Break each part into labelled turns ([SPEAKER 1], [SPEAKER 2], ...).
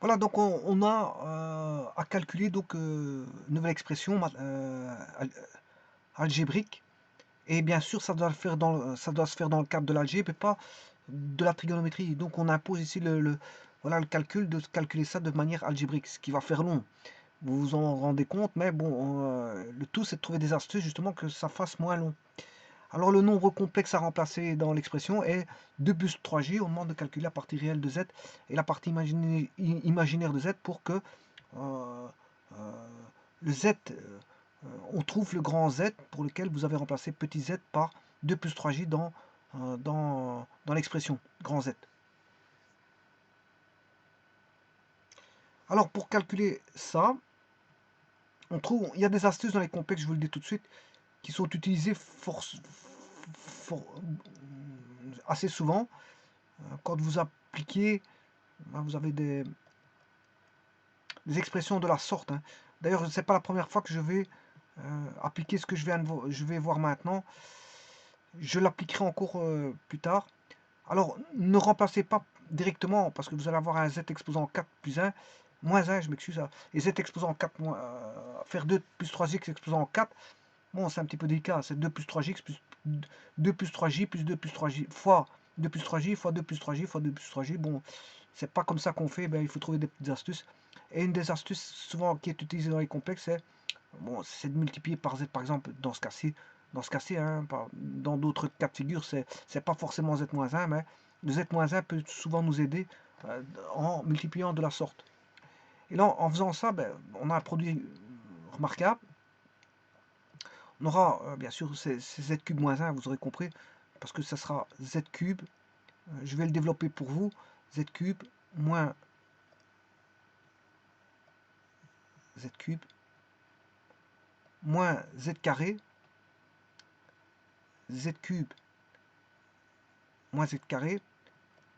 [SPEAKER 1] Voilà, donc on a à calculer donc une nouvelle expression algébrique. Et bien sûr, ça doit, ça doit se faire dans le cadre de l'algèbre et pas de la trigonométrie. Donc on impose ici voilà, le calcul de calculer ça de manière algébrique, ce qui va faire long. Vous vous en rendez compte, mais bon, le tout c'est de trouver des astuces justement que ça fasse moins long. Alors le nombre complexe à remplacer dans l'expression est 2 plus 3j. On demande de calculer la partie réelle de z et la partie imaginaire de z pour que euh, euh, le z, on trouve le grand z pour lequel vous avez remplacé petit z par 2 plus 3j dans l'expression grand z. Alors pour calculer ça, il y a des astuces dans les complexes, je vous le dis tout de suite, qui sont utilisées assez souvent. Quand vous appliquez, vous avez des expressions de la sorte. Hein. D'ailleurs, ce n'est pas la première fois que je vais appliquer ce que je vais voir maintenant. Je l'appliquerai encore plus tard. Alors, ne remplacez pas directement, parce que vous allez avoir un z exposant 4 plus 1, moins 1, je m'excuse, et z exposant 4, faire 2 plus 3x exposant 4, bon, c'est un petit peu délicat, c'est 2 plus 3x plus 2 plus 3j plus 2 plus 3j fois 2 plus 3j fois 2 plus 3j fois 2 plus 3j, bon, c'est pas comme ça qu'on fait, ben, il faut trouver des petites astuces. Et une des astuces souvent qui est utilisée dans les complexes, c'est bon, de multiplier par z, par exemple, dans ce cas-ci, hein, dans d'autres cas de figure, c'est pas forcément z-1, mais le z-1 peut souvent nous aider en multipliant de la sorte. Et là, en faisant ça, ben, on a un produit remarquable. On aura bien sûr c'est z cube moins 1, vous aurez compris, parce que ça sera z cube, je vais le développer pour vous, z cube moins z cube moins z carré, z cube moins z carré,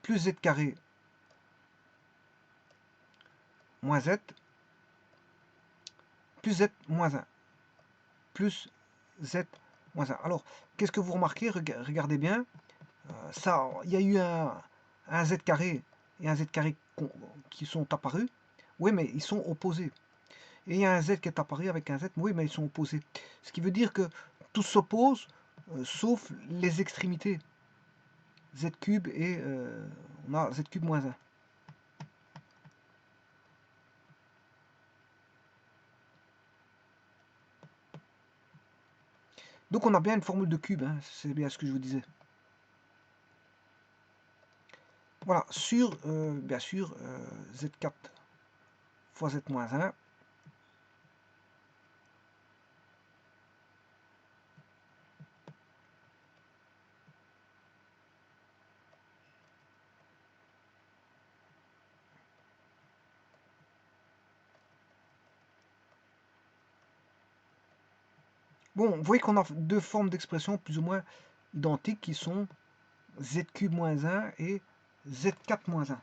[SPEAKER 1] plus z carré moins z, plus z moins 1, plus z moins 1. Alors, qu'est-ce que vous remarquez? Regardez bien, ça, il y a eu un z carré et un z carré qui sont apparus. Oui, mais ils sont opposés. Et il y a un z qui est apparu avec un z, oui, mais ils sont opposés. Ce qui veut dire que tout s'oppose, sauf les extrémités. Z cube et on a z cube moins 1. Donc on a bien une formule de cube, hein, c'est bien ce que je vous disais. Voilà, sur, bien sûr, z4 fois z moins 1. Bon, vous voyez qu'on a deux formes d'expression plus ou moins identiques qui sont z cube moins 1 et z4 moins 1.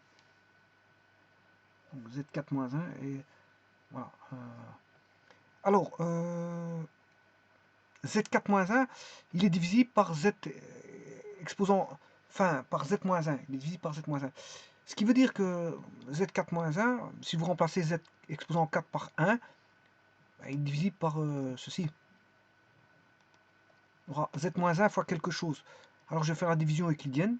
[SPEAKER 1] Donc z4 moins 1 et voilà. Alors, z4 moins 1, il est divisible par z exposant, enfin, par z moins 1. Il est divisible par z moins 1. Ce qui veut dire que z4 moins 1, si vous remplacez z exposant 4 par 1, il est divisible par ceci. On aura z moins 1 fois quelque chose. Alors je vais faire la division euclidienne.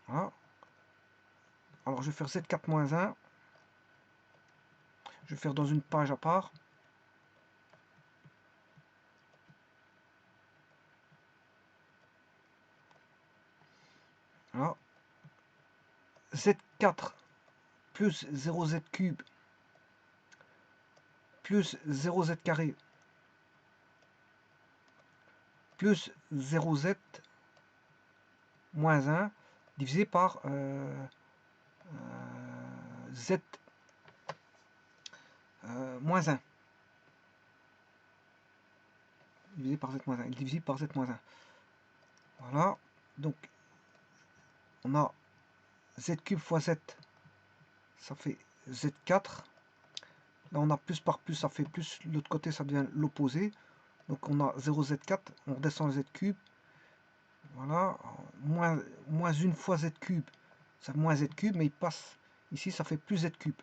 [SPEAKER 1] Voilà. Alors je vais faire z4 moins 1. Je vais faire dans une page à part. Voilà. Z4 plus 0z cube plus 0z carré plus 0z moins 1 divisé par z moins 1. Divisé par z moins 1. Il est divisible par z moins 1. Voilà. Donc, on a z cube fois z, ça fait z4. Là, on a plus par plus, ça fait plus. L'autre côté, ça devient l'opposé. Donc, on a 0z4. On redescend le z cube. Voilà. Moins 1 fois z cube, ça fait moins z cube, mais il passe ici, ça fait plus z cube.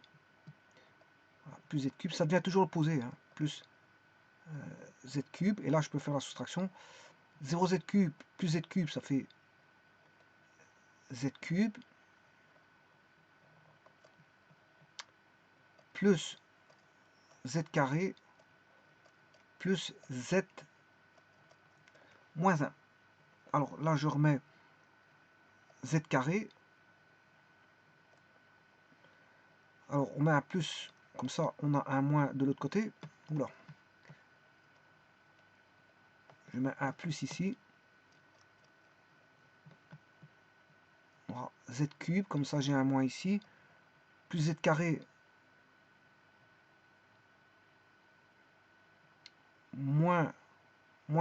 [SPEAKER 1] Voilà, plus z cube, ça devient toujours l'opposé, hein, plus z cube, et là je peux faire la soustraction. 0z cube plus z cube, ça fait z cube, plus z carré, plus z moins 1. Alors là, je remets z carré. Alors, on met un plus, comme ça, on a un moins de l'autre côté. Oula. Je mets un plus ici. On aura z cube, comme ça, j'ai un moins ici. Plus z carré, moins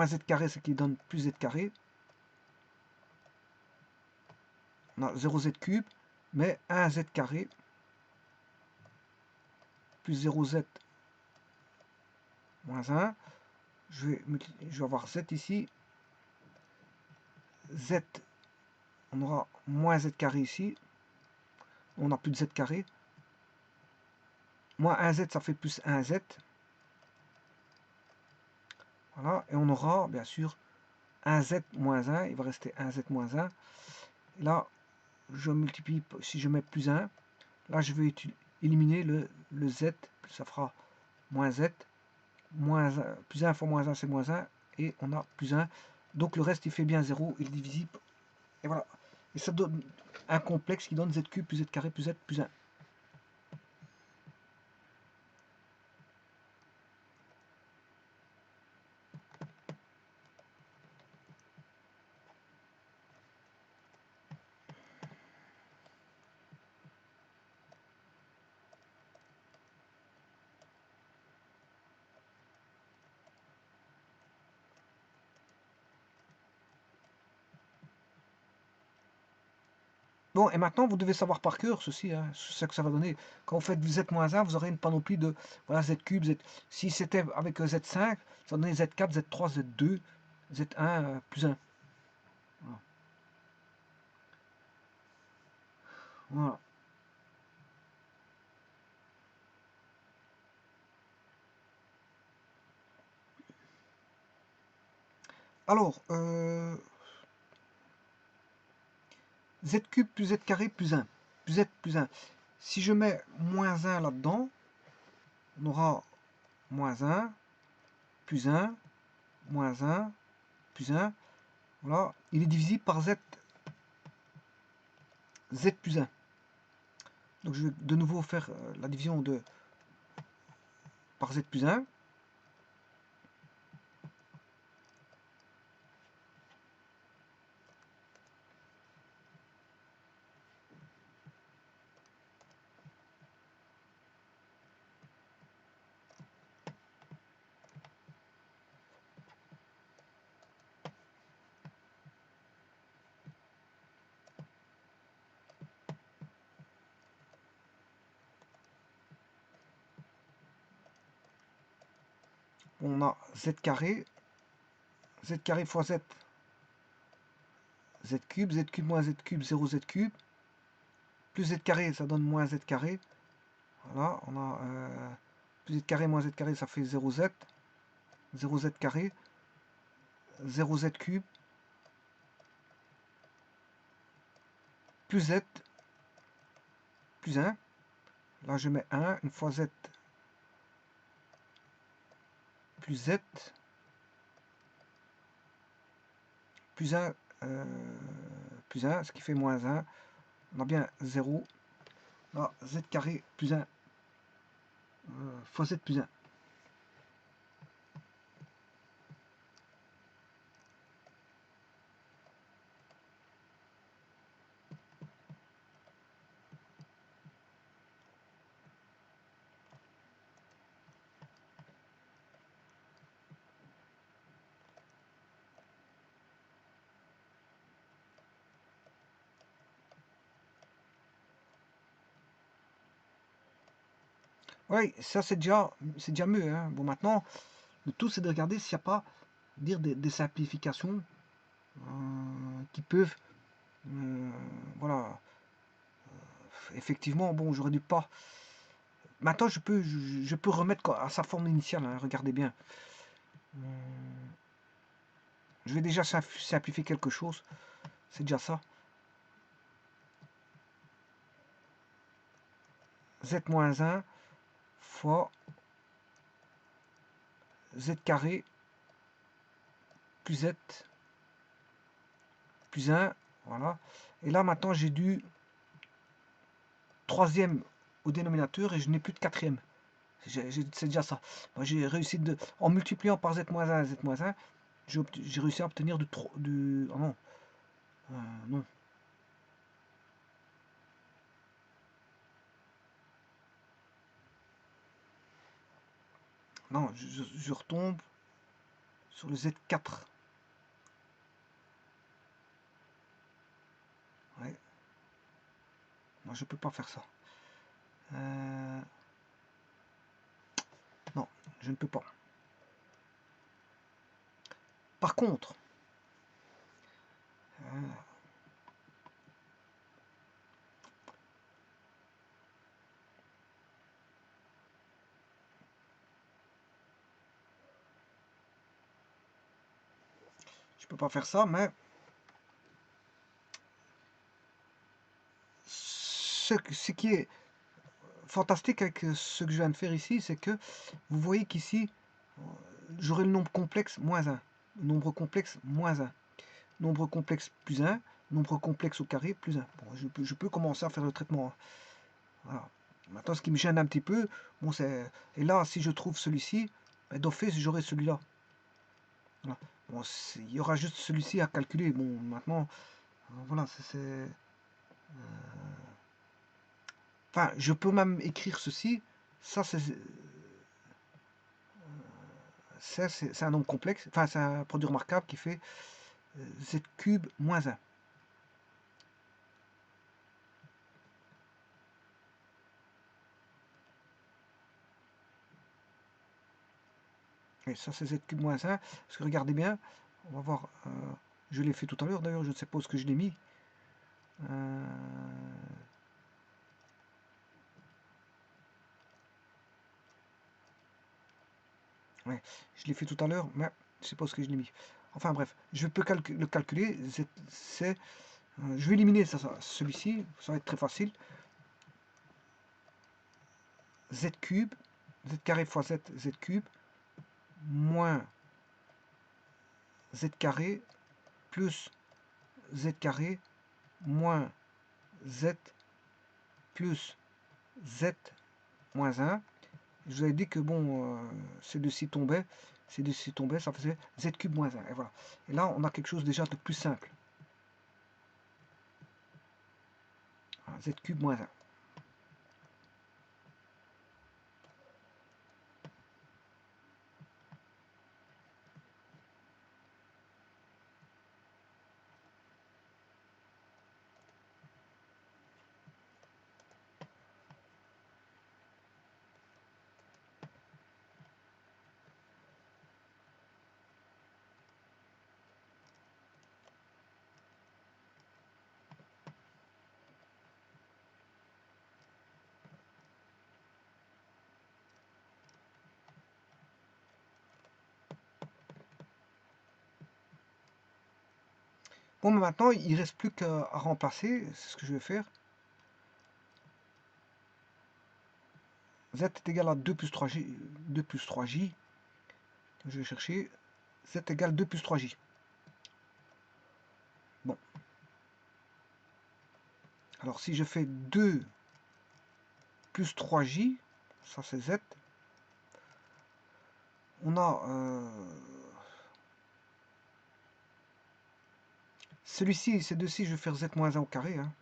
[SPEAKER 1] z carré, ce qui donne plus z carré. On a 0z cube, mais 1z carré, plus 0z moins 1. Je vais avoir z ici. Z, on aura moins z carré ici. On n'a plus de z carré. Moins 1z, ça fait plus 1z. Voilà, et on aura bien sûr 1z moins 1, il va rester 1z moins 1. Et là, je multiplie, si je mets plus 1, là je vais éliminer le z, ça fera moins z, moins 1, plus 1 fois moins 1 c'est moins 1, et on a plus 1. Donc le reste il fait bien 0, il est divisible. Et voilà. Et ça donne un complexe qui donne z cube plus z carré plus z plus 1. Bon, et maintenant, vous devez savoir par cœur ceci, hein, ce que ça va donner. Quand vous faites z-1, vous aurez une panoplie de voilà, z cube, z. Si c'était avec z5, ça donnait z4, z3, z2, z1 plus 1. Voilà. Voilà. Alors, z cube plus z carré plus 1. Plus z plus 1. Si je mets moins 1 là-dedans, on aura moins 1, plus 1, moins 1, plus 1. Voilà. Il est divisible par z, z plus 1. Donc je vais de nouveau faire la division de par z plus 1. On a z carré fois z, z cube moins z cube, 0z cube, plus z carré, ça donne moins z carré. Voilà, on a plus z carré moins z carré, ça fait 0z, 0z carré, 0z cube, plus z, plus 1. Là, je mets 1, une fois z, plus z, plus 1, plus 1, ce qui fait moins 1. On a bien 0. Là, z carré plus 1 fois z plus 1. Oui, ça c'est déjà mieux. Hein. Bon, maintenant, le tout c'est de regarder s'il n'y a pas des simplifications qui peuvent voilà, effectivement, bon, j'aurais dû pas. Maintenant, je peux remettre à sa forme initiale, hein, regardez bien. Je vais déjà simplifier quelque chose. C'est déjà ça. Z-1 fois Z carré plus Z plus 1. Voilà. Et là, maintenant, j'ai du troisième au dénominateur et je n'ai plus de quatrième. C'est déjà ça. J'ai réussi en multipliant par Z-1 et Z-1, j'ai réussi à obtenir du oh non. Non. Non, je retombe sur le Z4. Ouais. Non, je peux pas faire ça. Non, je ne peux pas. Par contre, je peux pas faire ça, mais ce qui est fantastique avec ce que je viens de faire ici, c'est que vous voyez qu'ici, j'aurai le nombre complexe moins 1, nombre complexe moins 1, nombre complexe plus 1, nombre complexe au carré plus 1. Bon, je peux commencer à faire le traitement. Hein. Voilà. Maintenant, ce qui me gêne un petit peu, bon, c'est... Et là, si je trouve celui-ci, ben, d'office, j'aurai celui-là. Voilà. Bon, il y aura juste celui-ci à calculer. Bon, maintenant, voilà, Enfin, je peux même écrire ceci. Ça, c'est un nombre complexe. Enfin, c'est un produit remarquable qui fait z cube moins 1. Et ça, c'est z cube moins 1. Parce que regardez bien, on va voir. Je l'ai fait tout à l'heure d'ailleurs, je ne sais pas où ce que je l'ai mis. Ouais, je l'ai fait tout à l'heure, mais je ne sais pas où ce que je l'ai mis. Enfin bref, je peux le calculer. Je vais éliminer celui-ci, ça va être très facile. Z cube, Z carré fois Z, Z cube, moins Z carré plus Z carré moins Z plus Z moins 1. Je vous avais dit que bon, ces deux-ci tombaient, ça faisait Z cube moins 1. Et voilà. Et là, on a quelque chose déjà de plus simple. Voilà, Z cube moins 1. Bon, mais maintenant, il ne reste plus qu'à remplacer. C'est ce que je vais faire. Z est égal à 2 plus 3J. 2 plus 3J. Je vais chercher. Z égale 2 plus 3J. Bon. Alors, si je fais 2 plus 3J, ça c'est Z, on a... celui-ci, ces deux-ci, je vais faire Z moins 1 au carré. Hein.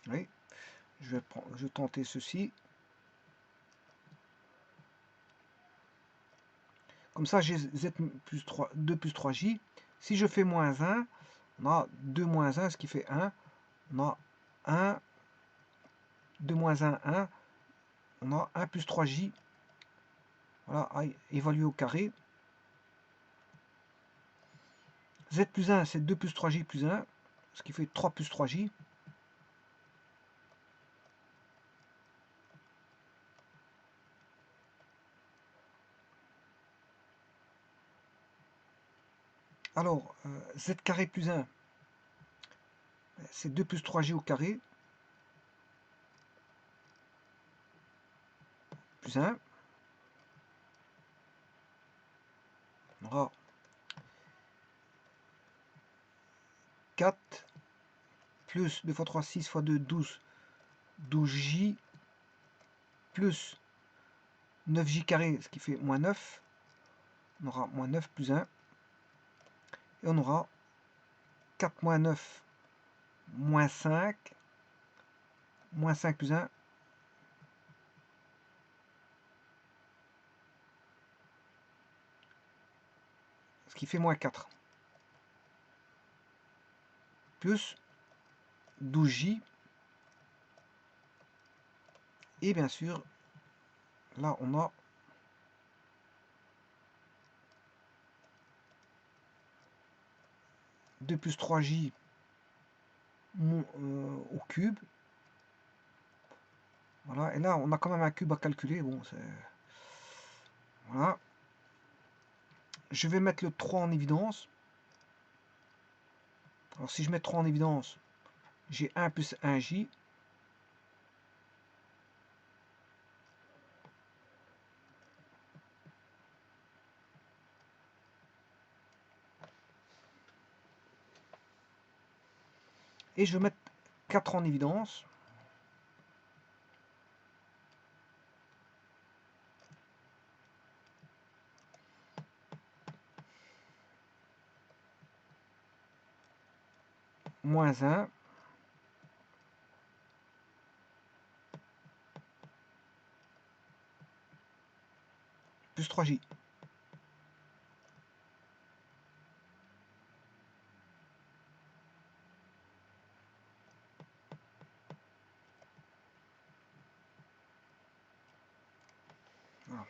[SPEAKER 1] Oui. Je vais tenter ceci. Comme ça, j'ai Z plus 3, 2 plus 3J. Si je fais moins 1, on a 2 moins 1, ce qui fait 1. On a 1, 2 moins 1, 1. On a 1 plus 3J. Voilà, évaluer au carré. Z plus 1, c'est 2 plus 3j plus 1, ce qui fait 3 plus 3j. Alors, z carré plus 1, c'est 2 plus 3j au carré, plus 1. On aura 4 plus 2 fois 3, 6 fois 2, 12. 12j plus 9j carré, ce qui fait moins 9. On aura moins 9 plus 1. Et on aura 4 moins 9 moins 5. Moins 5 plus 1. Ce qui fait moins 4. Plus 12j. Et bien sûr, là on a deux plus 3j au cube. Voilà, et là on a quand même un cube à calculer. Bon, c'est... Voilà. Je vais mettre le 3 en évidence. Alors si je mets 3 en évidence, j'ai 1 plus 1j. Et je vais mettre 4 en évidence. Moins 1. Plus 3j. Voilà.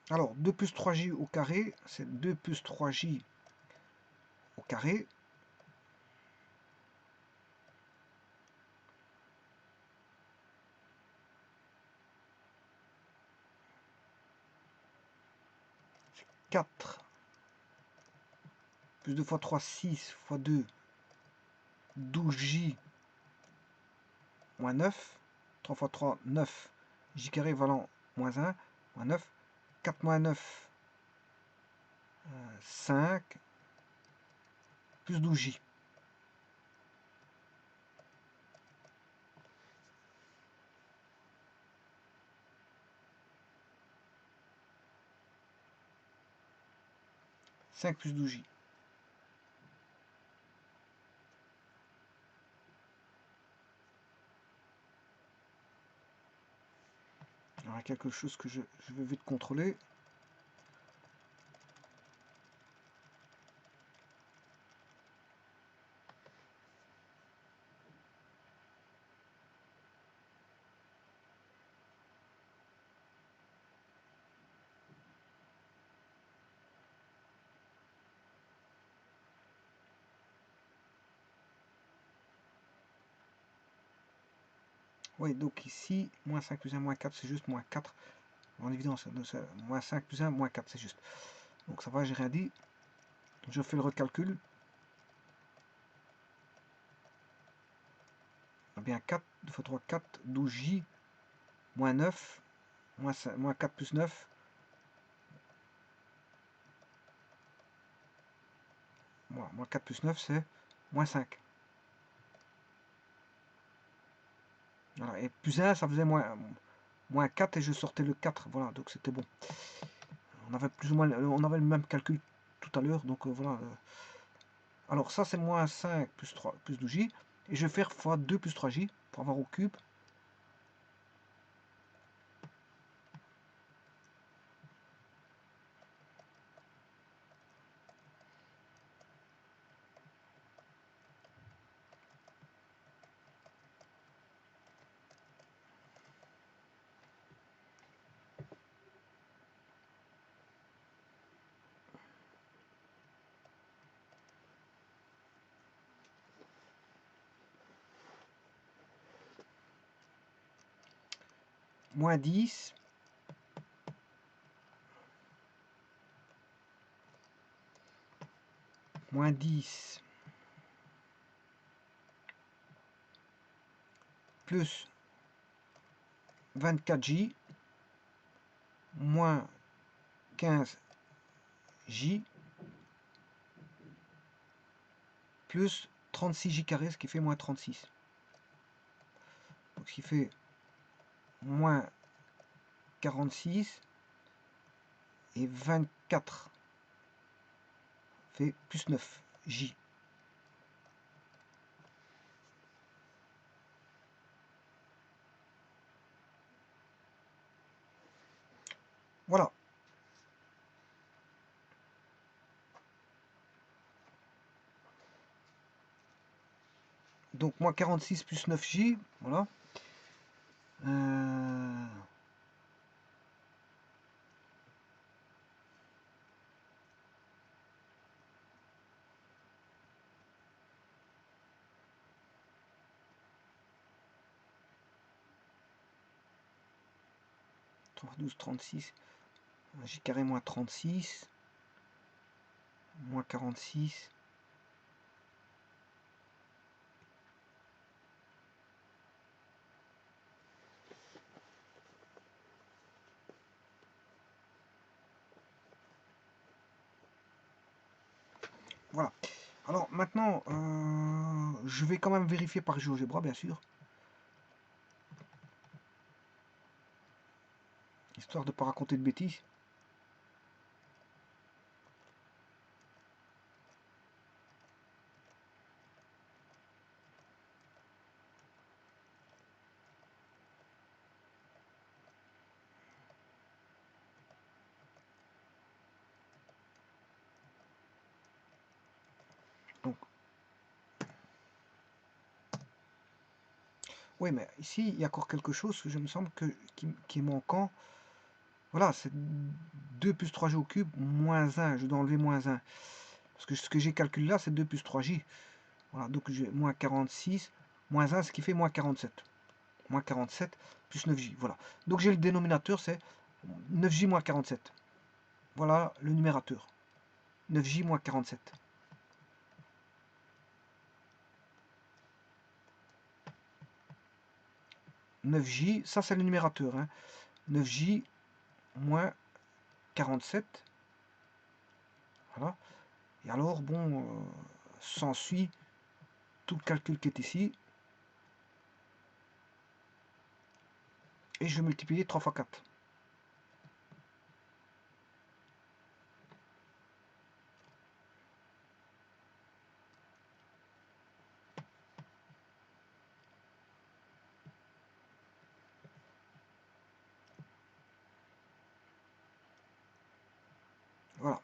[SPEAKER 1] Alors 2 plus 3j au carré, c'est 2 plus 3j au carré. C'est 4 plus 2 fois 3, 6 fois 2, 12j moins 9. 3 fois 3, 9. J carré valant moins 1, moins 9. 4 moins 9, 5, plus 12j. Plus 12j. Il y aura quelque chose que je vais vite contrôler. Oui, donc ici, moins 5 plus 1, moins 4, c'est juste moins 4. En évidence, moins 5 plus 1, moins 4, c'est juste. Donc ça va, j'ai rien dit. Je fais le recalcul. Bien 4, 2 fois 3, 4, 12j, moins 9, moins 4 plus 9, moins 4 plus 9, c'est moins 5. Voilà, et plus 1, ça faisait moins 4 et je sortais le 4. Voilà, donc c'était bon. On avait plus ou moins on avait le même calcul tout à l'heure, donc voilà. Alors ça c'est moins 5 plus 3 plus 12j. Et je vais faire fois 2 plus 3j pour avoir au cube. Moins 10. Moins 10. Plus 24j. Moins 15j. Plus 36j carré, ce qui fait moins 36. Donc ce qui fait moins 46. Et 24 fait plus 9j. Voilà. Donc moins 46 plus 9j, voilà. 12, 36, j carré moins 36, moins 46. Voilà. Alors maintenant, je vais quand même vérifier par GeoGebra, bien sûr. Histoire de ne pas raconter de bêtises. Donc, oui, mais ici, il y a encore quelque chose que je me semble qui est manquant. Voilà, c'est 2 plus 3j au cube, moins 1. Je dois enlever moins 1. Parce que ce que j'ai calculé là, c'est 2 plus 3j. Voilà, donc j'ai moins 46, moins 1, ce qui fait moins 47. Moins 47 plus 9j. Voilà. Donc j'ai le dénominateur, c'est 9j moins 47. Voilà le numérateur. 9j moins 47. 9j, ça c'est le numérateur. Hein. 9j moins 47. Voilà. Et alors, bon, s'ensuit tout le calcul qui est ici. Et je vais multiplier 3 fois 4. Voilà.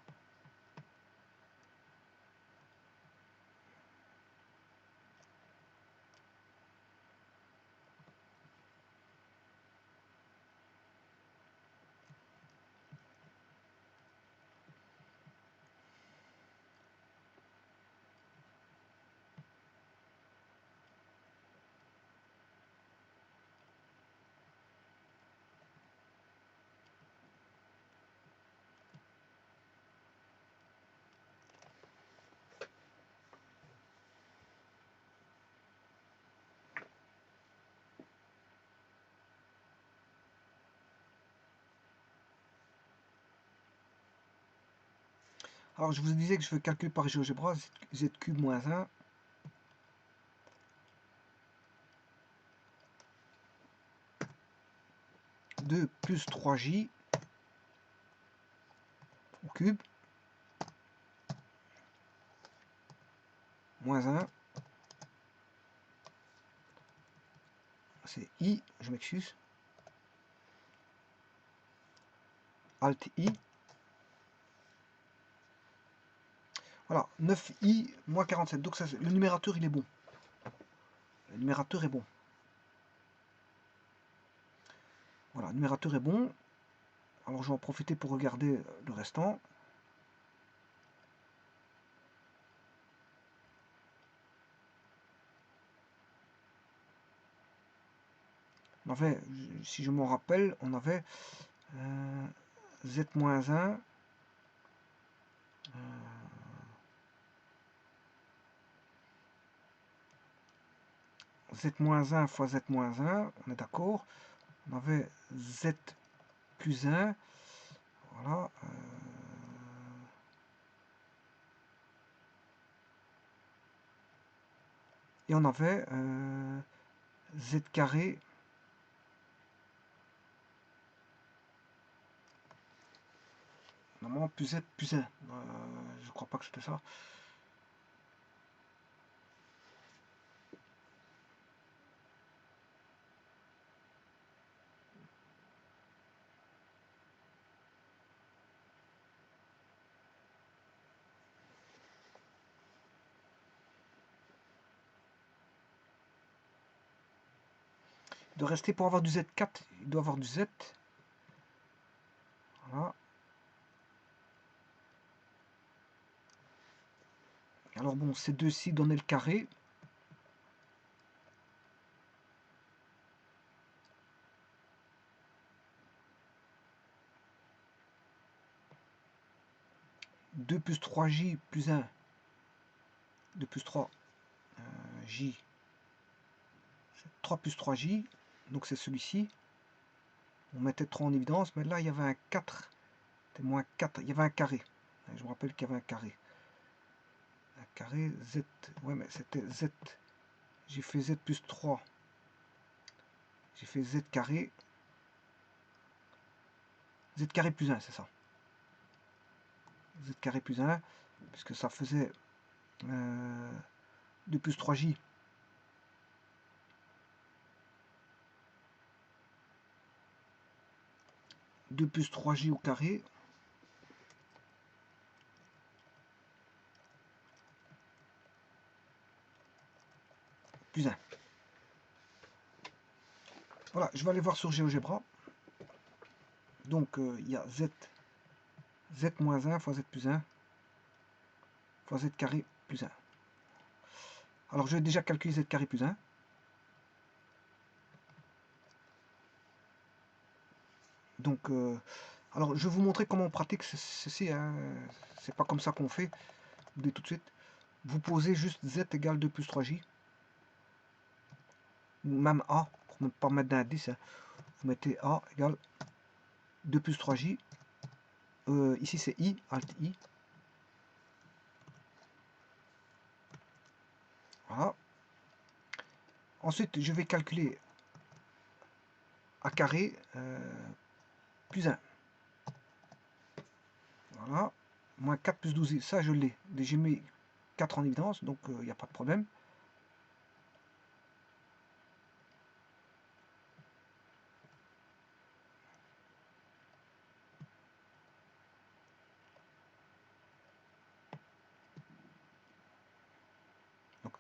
[SPEAKER 1] Alors je vous disais que je fais calcul par GeoGebra, z cube moins 1. 2 plus 3j au cube moins 1. C'est I, je m'excuse. Alt I. Voilà, 9i moins 47. Donc ça, le numérateur, il est bon. Le numérateur est bon. Voilà, le numérateur est bon. Alors je vais en profiter pour regarder le restant. On avait, si je m'en rappelle, on avait Z-1. Z-1 fois Z-1, on est d'accord. On avait Z plus 1. Voilà. Et on avait Z carré. Normalement, plus Z plus 1. Je crois pas que c'était ça. De rester pour avoir du Z4, il doit avoir du Z. Voilà. Alors bon, ces deux-ci donnaient le carré. Deux plus 3J plus 1. 2 plus 3 J. 3 plus 3J. Donc c'est celui-ci. On mettait 3 en évidence, mais là il y avait un 4. C'était moins 4. Il y avait un carré. Je me rappelle qu'il y avait un carré. Un carré Z. Ouais, mais c'était Z. J'ai fait Z plus 3. J'ai fait Z carré. Z carré plus 1, c'est ça. Z carré plus 1. Puisque ça faisait 2 plus 3J. 2 plus 3J au carré. Plus 1. Voilà, je vais aller voir sur GeoGebra. Donc, il y a Z moins 1 fois Z plus 1 fois Z carré plus 1. Alors, je vais déjà calculer Z carré plus 1. Donc, alors, je vais vous montrer comment on pratique ceci. Hein. C'est pas comme ça qu'on fait dès tout de suite. Vous posez juste Z égale 2 plus 3J. Ou même A, pour ne pas mettre d'indice. Hein. Vous mettez A égale 2 plus 3J. Ici, c'est I, Alt I. Voilà. Ensuite, je vais calculer A carré plus 1. Voilà. Moins 4 plus 12, ça je l'ai. J'ai mis 4 en évidence, donc il n'y a pas de problème. Donc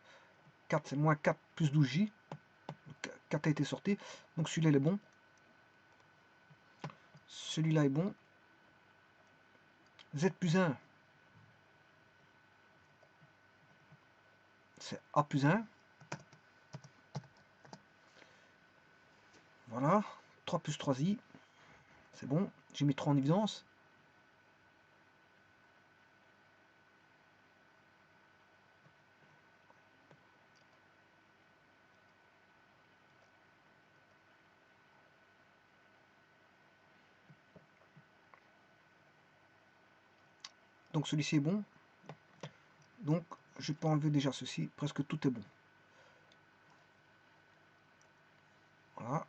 [SPEAKER 1] 4, c'est moins 4 plus 12J. 4 a été sorti. Donc celui-là il est bon. Celui-là est bon. Z plus 1, c'est A plus 1. Voilà. 3 plus 3i. C'est bon. J'ai mis 3 en évidence. Donc celui-ci est bon. Donc je peux enlever déjà ceci. Presque tout est bon. Voilà.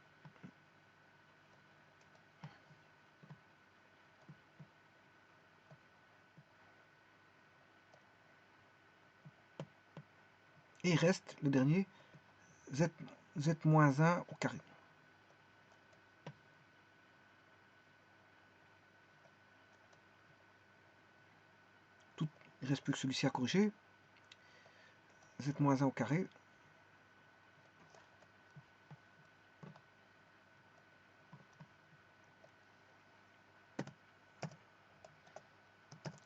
[SPEAKER 1] Et il reste le dernier, z moins 1 au carré. Tout, il ne reste plus que celui-ci à corriger. Z moins 1 au carré.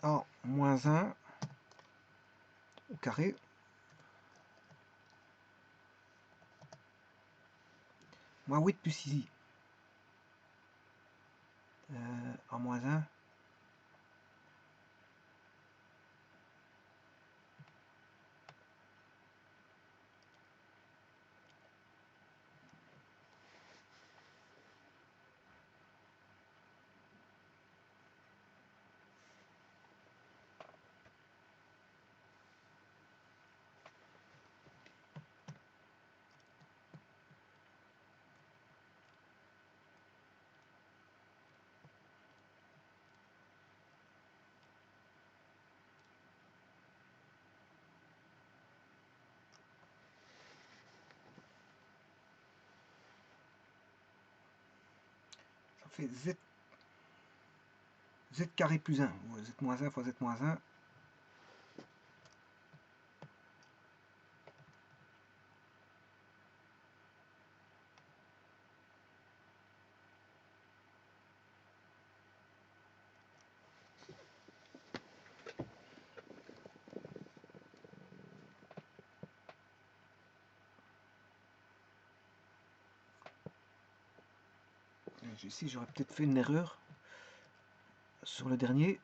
[SPEAKER 1] A moins 1 au carré. Moins 8 plus ici. A moins 1. Ça fait z carré plus 1. Z moins 1 fois z moins 1. Ici, j'aurais peut-être fait une erreur sur le dernier.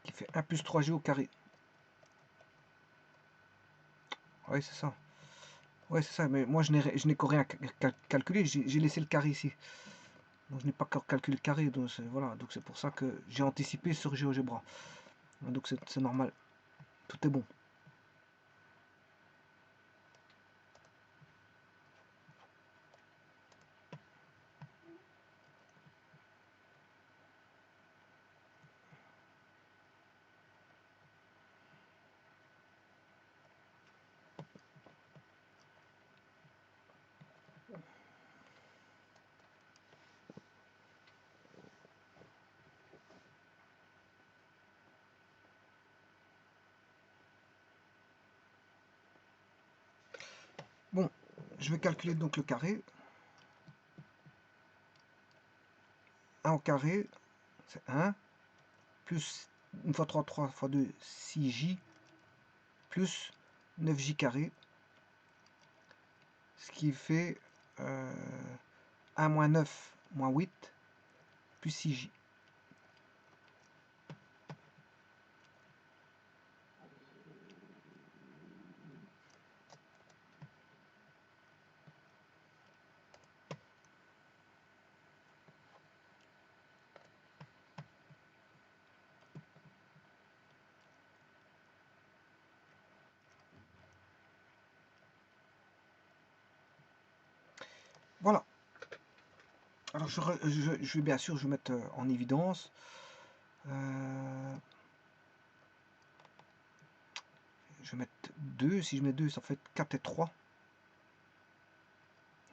[SPEAKER 1] Qui fait 1 plus 3g au carré. Oui, c'est ça. Oui, c'est ça. Mais moi, je n'ai rien calculé. J'ai laissé le carré ici. Donc, je n'ai pas encore calculé le carré. Donc, voilà. Donc, c'est pour ça que j'ai anticipé sur GeoGebra. Donc, c'est normal. Tout est bon. Bon, je vais calculer donc le carré. 1 au carré, c'est 1. Plus 1 fois 3, 3 fois 2, 6j. Plus 9j carré. Ce qui fait 1 moins 9 moins 8 plus 6j. Voilà. Alors je vais bien sûr je vais mettre en évidence. Je vais mettre 2. Si je mets 2, ça fait 4 et 3.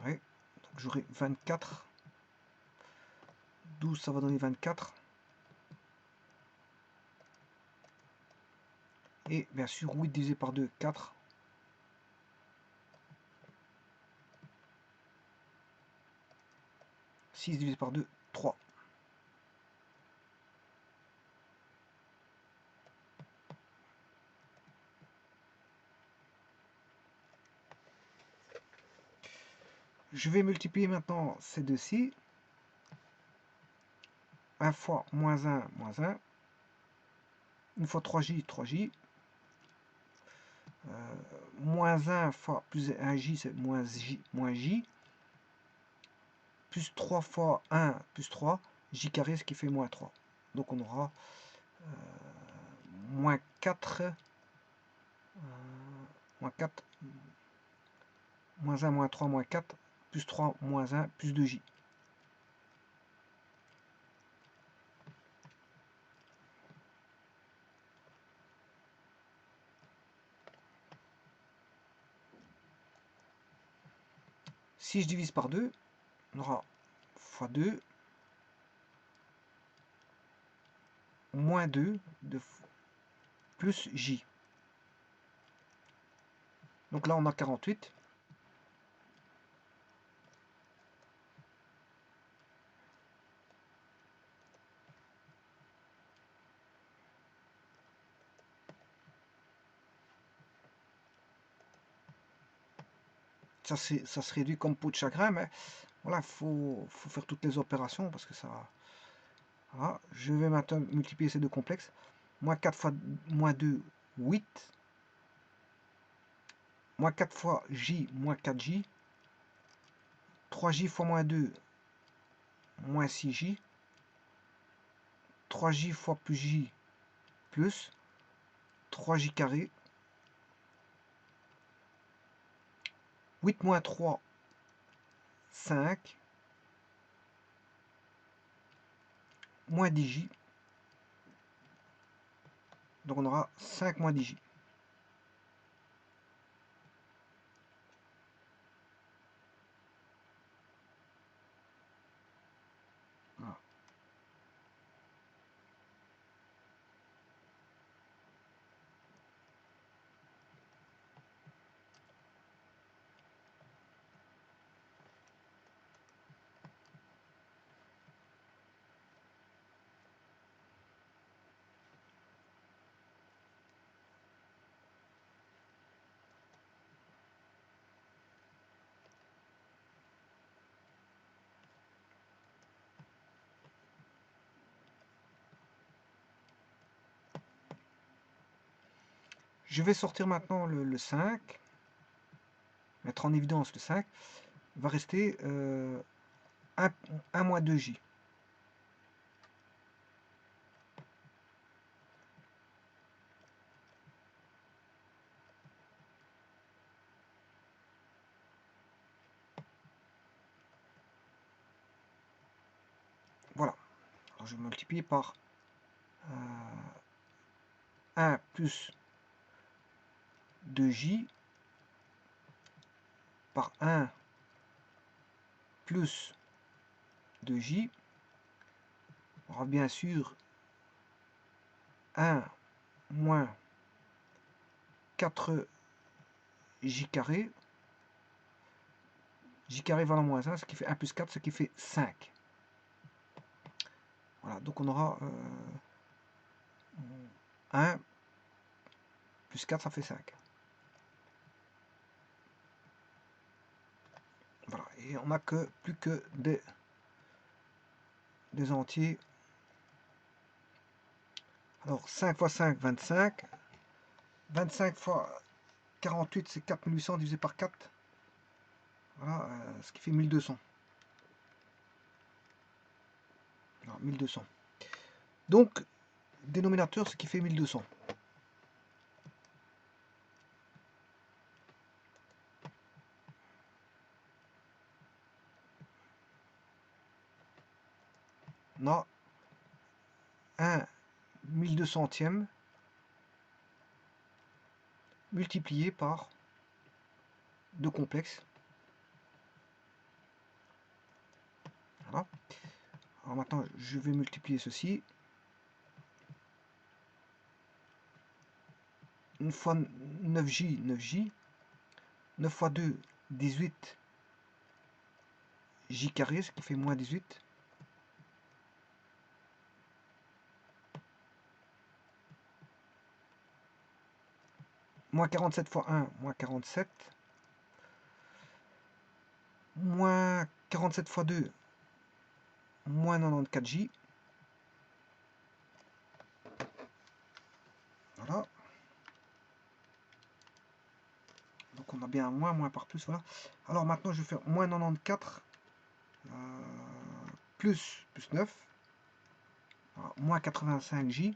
[SPEAKER 1] Oui. Donc j'aurai 24. 12, ça va donner 24. Et bien sûr, 8 divisé par 2, 4. 6 divisé par 2, 3. Je vais multiplier maintenant ces deux-ci. 1 fois moins 1, moins 1. 1 fois 3j, 3j. Moins 1 fois plus 1j, c'est moins j. Plus 3 fois 1, plus 3. J carré, ce qui fait moins 3. Donc on aura moins 4, moins 4, moins 1, moins 3, moins 4, plus 3, moins 1, plus 2j. Si je divise par 2, on aura fois 2, moins 2, plus j. Donc là, on a 48. Ça se réduit comme peau de chagrin, mais voilà, faut faire toutes les opérations parce que ça... Voilà. Je vais maintenant multiplier ces deux complexes. Moins 4 fois moins 2, 8. Moins 4 fois j, moins 4j. 3j fois moins 2, moins 6j. 3j fois plus j, plus 3j carré. 8 moins 3, 5. Moins 10j. Donc on aura 5 moins 10j. Voilà. Je vais sortir maintenant le 5, mettre en évidence le 5. Il va rester 1 moins 2j. Voilà. Alors je vais multiplier par 1 plus 2j par 1 plus 2j. On aura bien sûr 1 moins 4j carré. J carré valant moins 1, ce qui fait 1 plus 4, ce qui fait 5. Voilà, donc on aura 1 plus 4, ça fait 5. Voilà, et on n'a plus que des entiers. Alors 5 fois 5, 25. 25 fois 48, c'est 4800 divisé par 4. Voilà, ce qui fait 1200. Alors, 1200. Donc, dénominateur, ce qui fait 1200. On a 1 1200e multiplié par 2 complexes. Voilà. Alors maintenant, je vais multiplier ceci. Une fois 9j, 9j. 9 fois 2, 18 j carré, ce qui fait moins 18. Moins 47 fois 1, moins 47. Moins 47 fois 2, moins 94j. Voilà. Donc on a bien un moins, moins par plus, voilà. Alors maintenant je vais faire moins 94 plus 9. Voilà, moins 85j.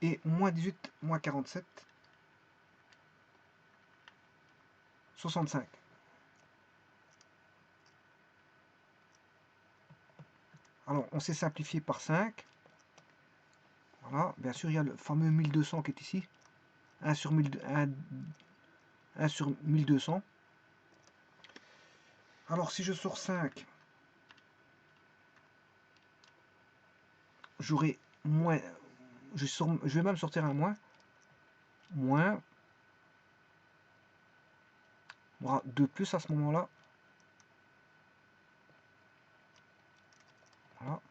[SPEAKER 1] Et moins 18, moins 47, 65. Alors, on s'est simplifié par 5. Voilà, bien sûr, il y a le fameux 1200 qui est ici. 1 sur 1200. Alors, si je sors 5, j'aurai moins. Je vais même sortir un moins. Moins. On aura 2 plus à ce moment-là. Voilà.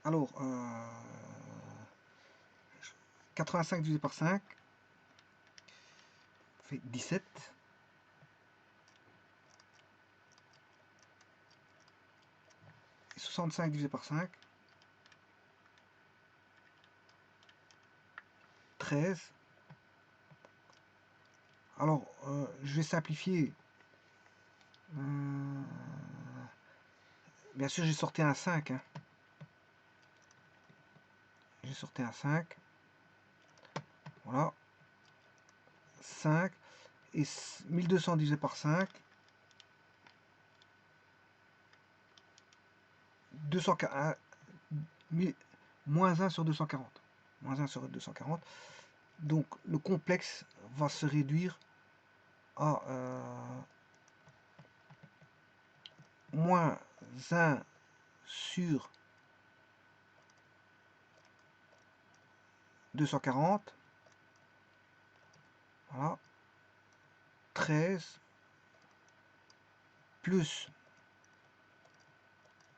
[SPEAKER 1] Alors, 85 divisé par 5 fait 17. Et 65 divisé par 5, 13. Alors, je vais simplifier. Bien sûr, j'ai sorti un 5. Hein. J'ai sorti un 5. Voilà. 5. Et 1200 divisé par 5. 240, moins 1 sur 240. Moins 1 sur 240. Donc, le complexe va se réduire à moins 1 sur 240. Voilà. 13 plus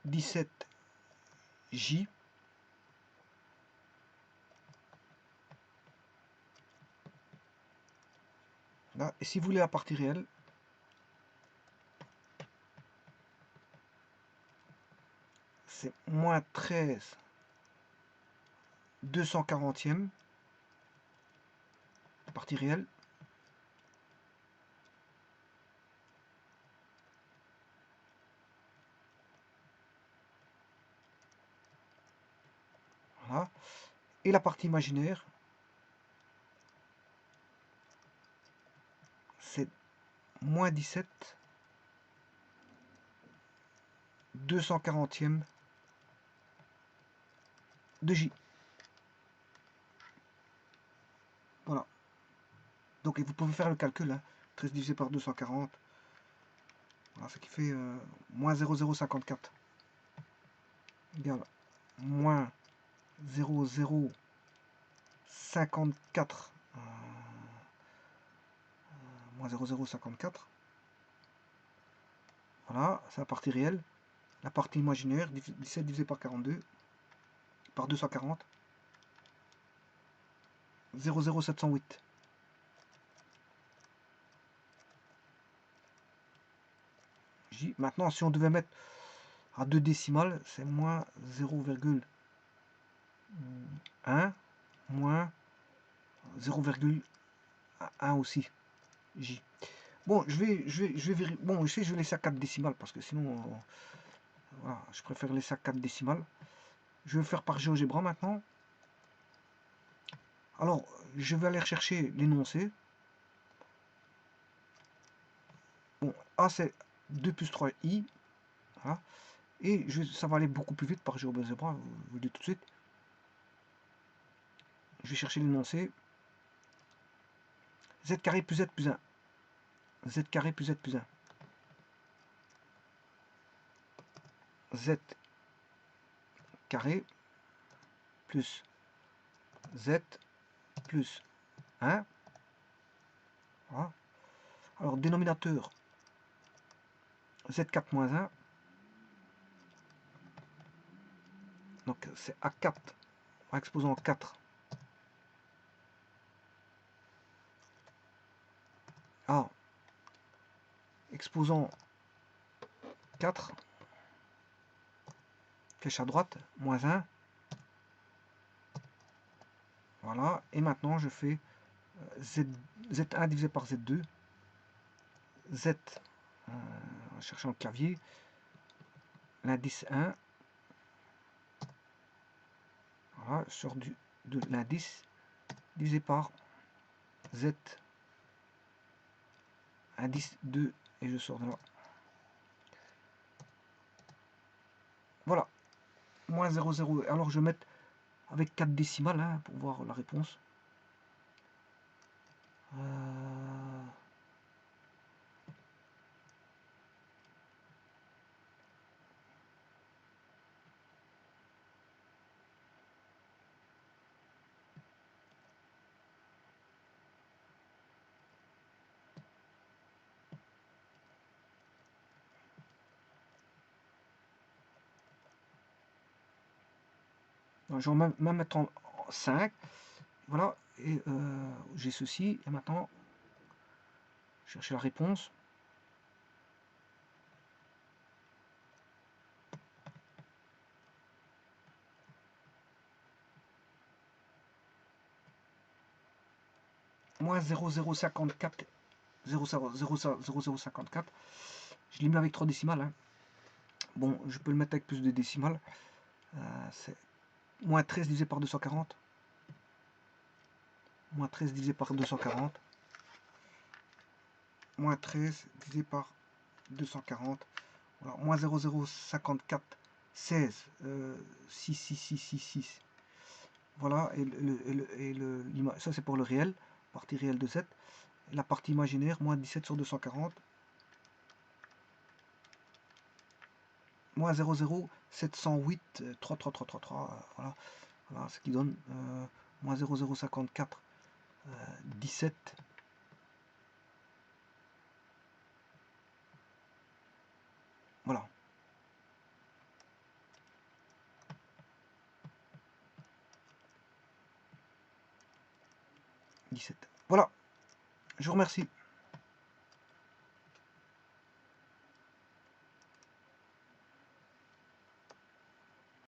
[SPEAKER 1] 17J. Là, et si vous voulez la partie réelle, c'est moins 13 240e, partie réelle. Voilà. Et la partie imaginaire, c'est moins 17 240e de J. Voilà. Donc vous pouvez faire le calcul. Hein. 13 divisé par 240. Voilà, ce qui fait moins 0,054 égale moins 0,054 moins 0,054. Voilà, c'est la partie réelle. La partie imaginaire, 17 divisé par 42, par 240, 0,0708. Maintenant, si on devait mettre à 2 décimales, c'est moins 0,1, moins 0,1 aussi. J. Bon, je vais vérifier. Bon, je vais laisser à 4 décimales parce que sinon, voilà, je préfère laisser à 4 décimales. Je vais faire par GeoGebra maintenant. Alors, je vais aller rechercher l'énoncé. Bon, A c'est 2 plus 3i. Voilà. Et ça va aller beaucoup plus vite par GeoGebra, vous le dites tout de suite. Je vais chercher l'énoncé. Z carré plus Z plus 1. Z carré plus Z plus 1. Z carré plus Z plus 1. Voilà. Alors, dénominateur Z4 moins 1. Donc, c'est A4 en exposant 4. A exposant 4. Flèche à droite, moins 1. Voilà. Et maintenant, je fais Z1 divisé par Z2. Z, en cherchant le clavier, l'indice 1. Voilà, je sors de l'indice divisé par Z, indice 2, et je sors de là. Voilà, moins 0,0. Alors je vais mettre avec 4 décimales hein, pour voir la réponse. Je vais même mettre en 5. Voilà, et j'ai ceci. Et maintenant, chercher la réponse. Moins 0,054. 0,0054. Je l'ai mis avec 3 décimales. Hein. Bon, je peux le mettre avec plus de décimales. C'est moins 13 divisé par 240. Moins 13 divisé par 240. Moins 13 divisé par 240. Voilà, moins 0,054. 16. 6, 6, 6, 6, 6. Voilà, et ça c'est pour le réel, partie réelle de 7. Et la partie imaginaire, moins 17 sur 240. Moins 0,0708, 3, 3, 3, 3, 3, voilà. Voilà, ce qui donne moins 0,054, 17. Voilà. 17. Voilà. Je vous remercie.